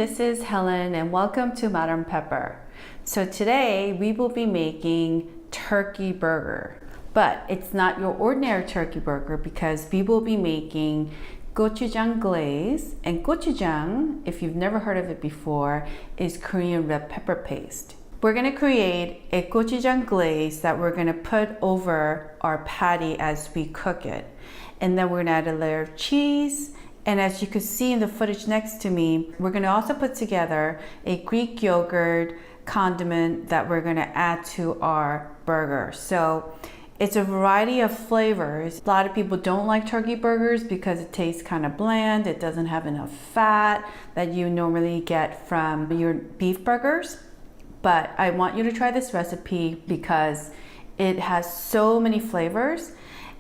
this is Helen and welcome to Modern Pepper. So today we will be making turkey burger, but it's not your ordinary turkey burger because we will be making GoChuJang glaze, and GoChuJang, if you've never heard of it before, is Korean red pepper paste. We're going to create a GoChuJang glaze that we're going to put over our patty as we cook it. And then we're going to add a layer of cheese. And as you can see in the footage next to me, we're going to also put together a Greek yogurt condiment that we're going to add to our burger. So it's a variety of flavors. A lot of people don't like turkey burgers because it tastes kind of bland. It doesn't have enough fat that you normally get from your beef burgers. But I want you to try this recipe because it has so many flavors,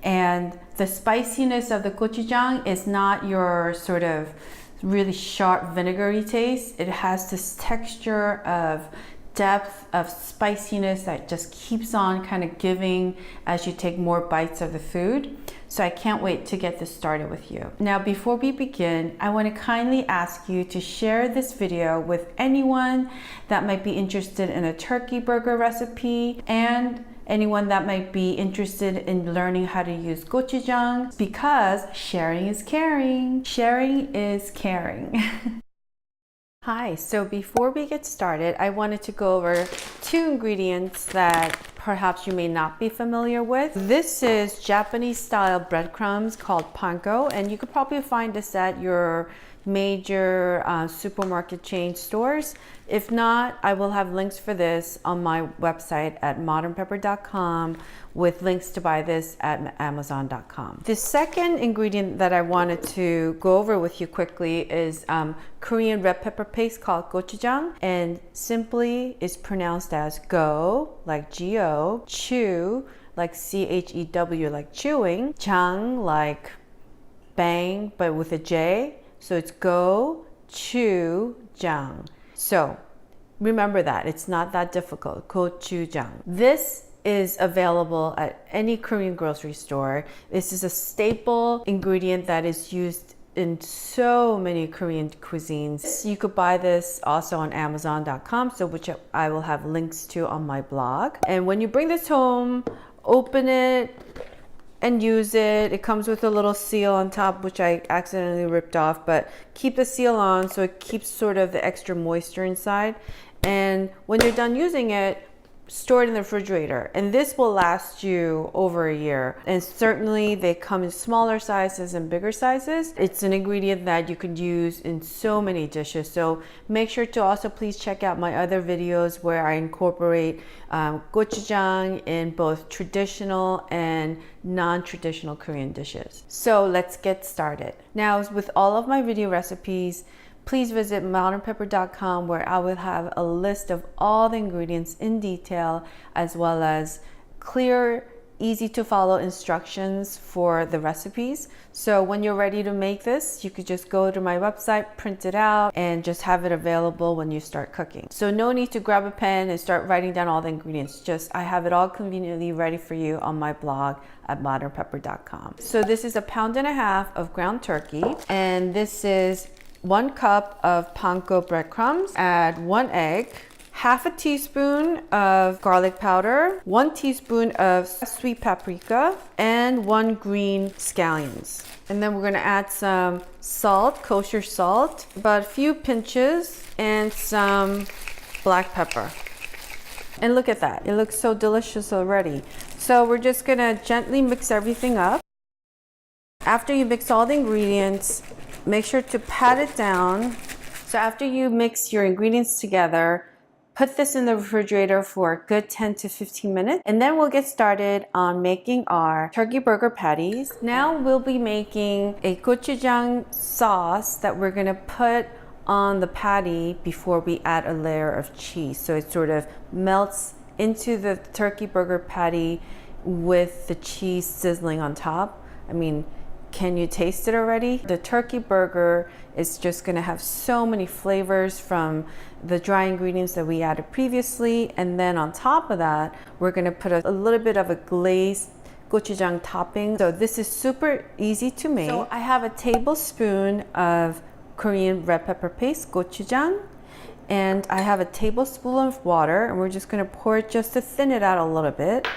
and the spiciness of the GoChuJang is not your sort of really sharp vinegary taste. It has this texture of depth of spiciness that just keeps on kind of giving as you take more bites of the food. So I can't wait to get this started with you. Now, before we begin, I want to kindly ask you to share this video with anyone that might be interested in a turkey burger recipe and anyone that might be interested in learning how to use GoChuJang, because sharing is caring. Sharing is caring. Hi, so before we get started, I wanted to go over two ingredients that perhaps you may not be familiar with. This is Japanese style breadcrumbs called Panko, and you could probably find this at your major supermarket chain stores. If not, I will have links for this on my website at modernpepper.com with links to buy this at amazon.com. The second ingredient that I wanted to go over with you quickly is Korean red pepper paste called GoChuJang, and simply is pronounced as go, like G-O, chew, like C-H-E-W, like chewing, Chung, like bang, but with a J. So it's GoChuJang. So remember that, it's not that difficult, GoChuJang. This is available at any Korean grocery store. This is a staple ingredient that is used in so many Korean cuisines. You could buy this also on amazon.com, so which I will have links to on my blog. And when you bring this home, open it and use it. It comes with a little seal on top, which I accidentally ripped off, but keep the seal on so it keeps sort of the extra moisture inside. And when you're done using it, store it in the refrigerator, and this will last you over a year. And certainly they come in smaller sizes and bigger sizes. It's an ingredient that you could use in so many dishes. So make sure to also please check out my other videos where I incorporate GoChuJang in both traditional and non-traditional Korean dishes. So let's get started. Now, with all of my video recipes, please visit modernpepper.com, where I will have a list of all the ingredients in detail, as well as clear, easy to follow instructions for the recipes. So when you're ready to make this, you could just go to my website, print it out, and just have it available when you start cooking. So no need to grab a pen and start writing down all the ingredients. Just I have it all conveniently ready for you on my blog at modernpepper.com. So this is 1.5 pounds of ground turkey, and this is 1 cup of Panko breadcrumbs. Add 1 egg, half a teaspoon of garlic powder, 1 teaspoon of sweet paprika, and 1 green scallions. And then we're going to add some salt, kosher salt, about a few pinches, and some black pepper. And look at that, it looks so delicious already. So we're just going to gently mix everything up. After you mix all the ingredients, make sure to pat it down. So after you mix your ingredients together, put this in the refrigerator for a good 10 to 15 minutes, and then we'll get started on making our turkey burger patties. Now we'll be making a GoChuJang sauce that we're gonna put on the patty before we add a layer of cheese. So it sort of melts into the turkey burger patty with the cheese sizzling on top. I mean, can you taste it already? The turkey burger is just gonna have so many flavors from the dry ingredients that we added previously. And then on top of that, we're gonna put a little bit of a glazed GoChuJang topping. So this is super easy to make. So I have a tablespoon of Korean red pepper paste, GoChuJang. And I have a tablespoon of water, and we're just going to pour it just to thin it out a little bit.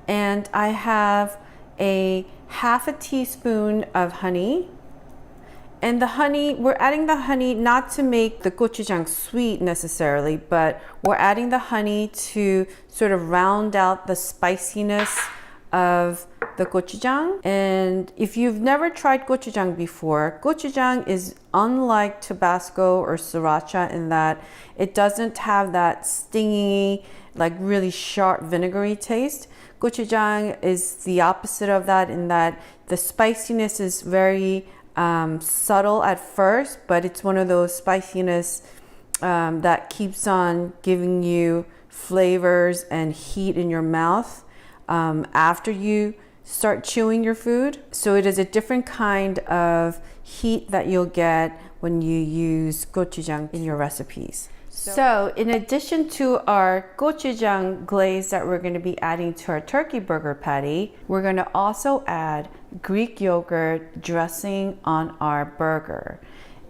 And I have a half a teaspoon of honey. And the honey, we're adding the honey not to make the gochujang sweet necessarily, but we're adding the honey to sort of round out the spiciness of the gochujang. And if you've never tried gochujang before, gochujang is unlike Tabasco or sriracha in that it doesn't have that stingy, like really sharp vinegary taste. Gochujang is the opposite of that in that the spiciness is very subtle at first, but it's one of those spiciness that keeps on giving you flavors and heat in your mouth after you start chewing your food. So it is a different kind of heat that you'll get when you use gochujang in your recipes. So in addition to our gochujang glaze that we're going to be adding to our turkey burger patty, we're going to also add Greek yogurt dressing on our burger.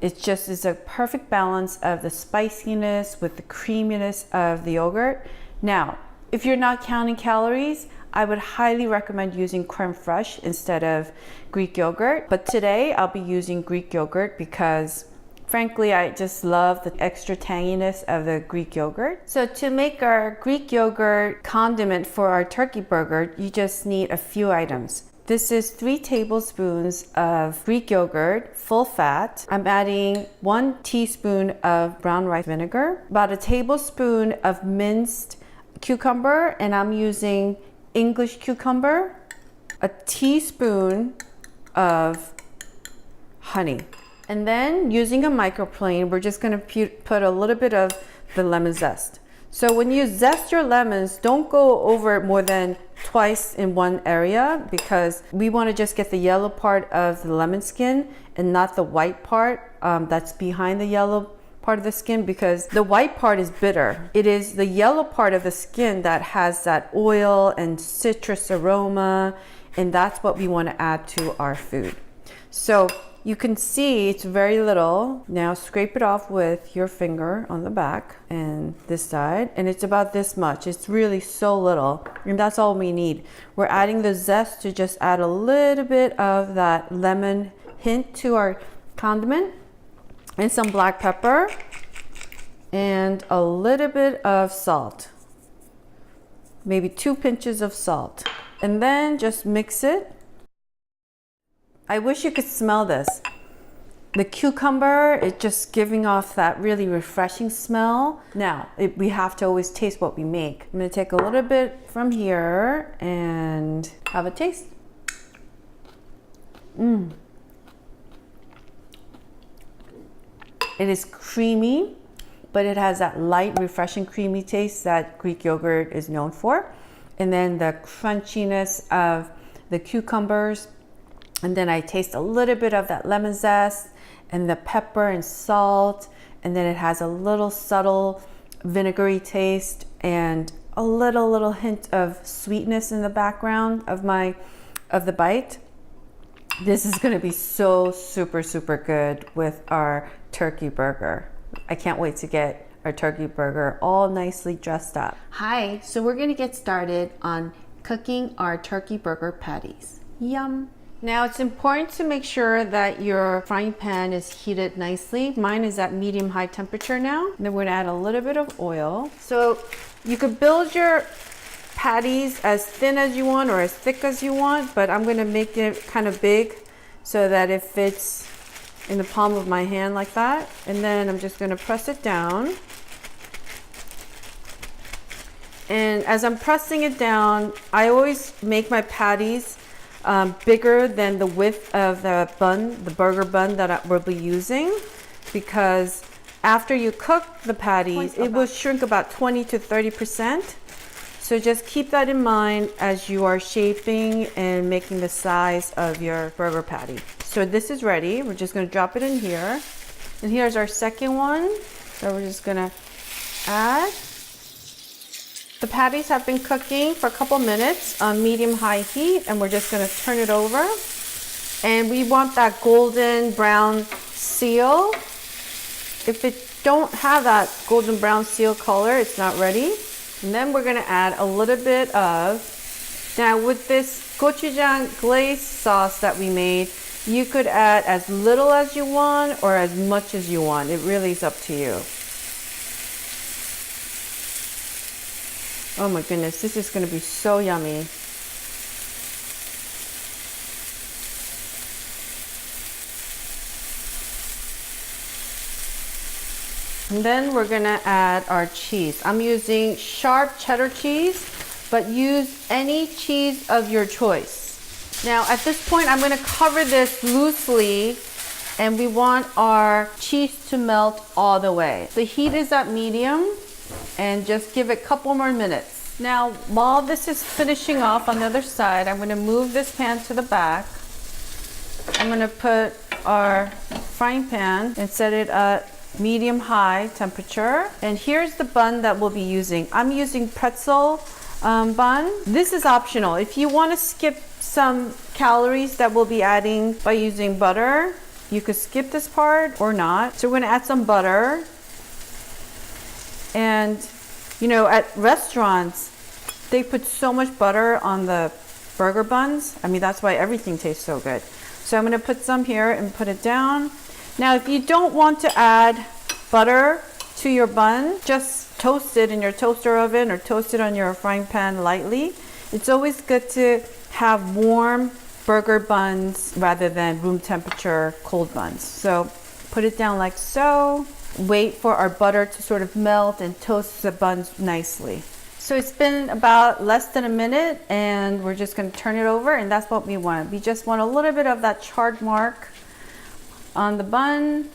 It just is a perfect balance of the spiciness with the creaminess of the yogurt. Now, if you're not counting calories, I would highly recommend using creme fraiche instead of Greek yogurt. But today I'll be using Greek yogurt because frankly, I just love the extra tanginess of the Greek yogurt. So to make our Greek yogurt condiment for our turkey burger, you just need a few items. This is 3 tablespoons of Greek yogurt, full fat. I'm adding 1 teaspoon of brown rice vinegar, about a tablespoon of minced cucumber, and I'm using English cucumber, a teaspoon of honey. And then using a microplane, we're just gonna put a little bit of the lemon zest. So when you zest your lemons, don't go over more than twice in one area because we wanna just get the yellow part of the lemon skin and not the white part that's behind the yellow part of the skin, because the white part is bitter. It is the yellow part of the skin that has that oil and citrus aroma, and that's what we wanna add to our food. So you can see it's very little. Now scrape it off with your finger on the back and this side, and it's about this much. It's really so little, and that's all we need. We're adding the zest to just add a little bit of that lemon hint to our condiment, and some black pepper, and a little bit of salt. Maybe 2 pinches of salt. And then just mix it. I wish you could smell this. The cucumber, it's just giving off that really refreshing smell. Now, we have to always taste what we make. I'm gonna take a little bit from here and have a taste. It is creamy, but it has that light, refreshing, creamy taste that Greek yogurt is known for. And then the crunchiness of the cucumbers. And then I taste a little bit of that lemon zest and the pepper and salt. And then it has a little subtle vinegary taste and a little hint of sweetness in the background of the bite. This is gonna be so super good with our turkey burger. I can't wait to get our turkey burger all nicely dressed up. Hi, so we're gonna get started on cooking our turkey burger patties. Yum. Now it's important to make sure that your frying pan is heated nicely. Mine is at medium-high temperature now. And then we're gonna add a little bit of oil. So you could build your patties as thin as you want or as thick as you want, but I'm gonna make it kind of big so that it fits in the palm of my hand like that. And then I'm just gonna press it down. And as I'm pressing it down, I always make my patties bigger than the width of the bun, the burger bun that we'll be using, because after you cook the patties, it will shrink about 20 to 30%. So just keep that in mind as you are shaping and making the size of your burger patty. So this is ready. We're just gonna drop it in here. And here's our second one that we're just gonna add. The patties have been cooking for a couple minutes on medium-high heat, and we're just gonna turn it over. And we want that golden brown seal. If it don't have that golden brown seal color, it's not ready. And then we're gonna add a little bit of, now with this GoChuJang glazed sauce that we made, you could add as little as you want or as much as you want. It really is up to you. Oh my goodness, this is gonna be so yummy. And then we're gonna add our cheese. I'm using sharp cheddar cheese, but use any cheese of your choice. Now at this point, I'm gonna cover this loosely, and we want our cheese to melt all the way. The heat is at medium, and just give it a couple more minutes. Now, while this is finishing off on the other side, I'm gonna move this pan to the back. I'm gonna put our frying pan and set it at medium-high temperature. And here's the bun that we'll be using. I'm using pretzel bun. This is optional. If you want to skip some calories that we'll be adding by using butter, you could skip this part or not. So we're going to add some butter. And you know, at restaurants, they put so much butter on the burger buns. I mean, that's why everything tastes so good. So I'm going to put some here and put it down. Now, if you don't want to add butter to your bun, just toast it in your toaster oven or toast it on your frying pan lightly. It's always good to have warm burger buns rather than room temperature cold buns. So put it down like so. Wait for our butter to sort of melt and toast the buns nicely. So it's been about less than a minute, and we're just going to turn it over, and that's what we want. We just want a little bit of that charred mark on the bun.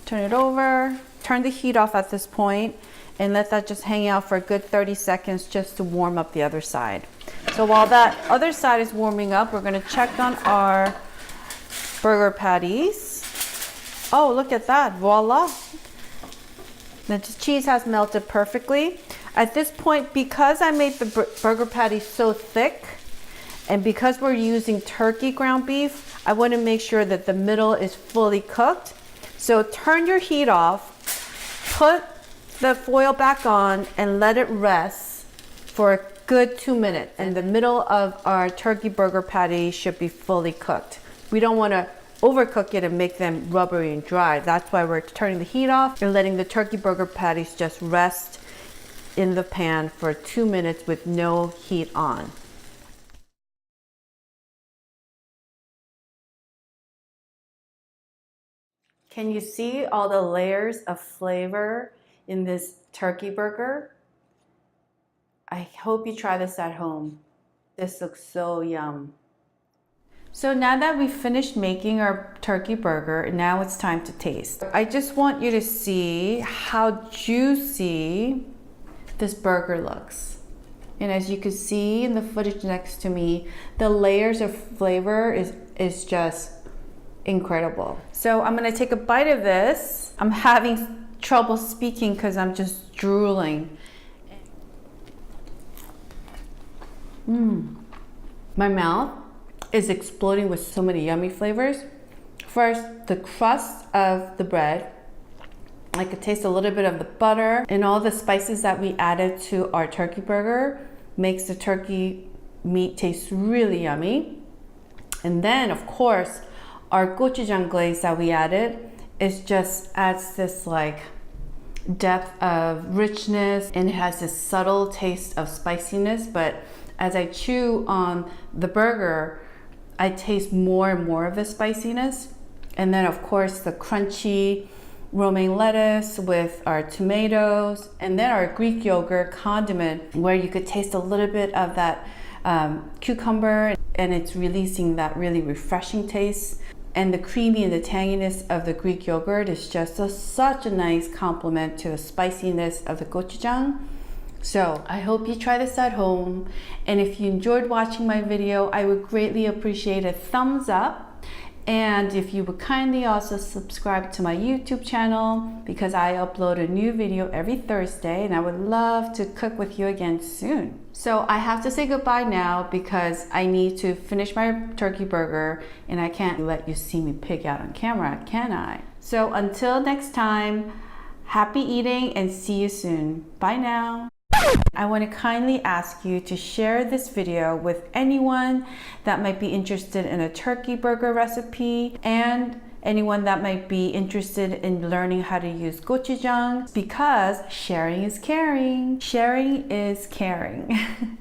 Turn it over, turn the heat off at this point, and let that just hang out for a good 30 seconds just to warm up the other side. So while that other side is warming up, we're going to check on our burger patties. Oh, look at that, voila. The cheese has melted perfectly. At this point, because I made the burger patty so thick, and because we're using turkey ground beef, I want to make sure that the middle is fully cooked. So turn your heat off, put the foil back on, and let it rest for a good 2 minutes. And the middle of our turkey burger patty should be fully cooked. We don't want to overcook it and make them rubbery and dry. That's why we're turning the heat off and letting the turkey burger patties just rest in the pan for 2 minutes with no heat on. Can you see all the layers of flavor in this turkey burger? I hope you try this at home. This looks so yum. So now that we've finished making our turkey burger, now it's time to taste. I just want you to see how juicy this burger looks. And as you can see in the footage next to me, the layers of flavor is just incredible. So I'm gonna take a bite of this. I'm having trouble speaking because I'm just drooling. My mouth is exploding with so many yummy flavors. First, the crust of the bread. I could taste a little bit of the butter, and all the spices that we added to our turkey burger makes the turkey meat taste really yummy. And then, of course, our GoChuJang glaze that we added just adds this like depth of richness, and it has this subtle taste of spiciness. But as I chew on the burger, I taste more and more of the spiciness. And then of course the crunchy romaine lettuce with our tomatoes, and then our Greek yogurt condiment, where you could taste a little bit of that cucumber, and it's releasing that really refreshing taste. And the creamy and the tanginess of the Greek yogurt is just such a nice complement to the spiciness of the GoChuJang. So I hope you try this at home. And if you enjoyed watching my video, I would greatly appreciate a thumbs up. And if you would kindly also subscribe to my YouTube channel, because I upload a new video every Thursday, and I would love to cook with you again soon. So I have to say goodbye now because I need to finish my turkey burger and I can't let you see me pig out on camera, can I? So until next time, happy eating and see you soon. Bye now. I want to kindly ask you to share this video with anyone that might be interested in a turkey burger recipe and anyone that might be interested in learning how to use GoChuJang, because sharing is caring. Sharing is caring.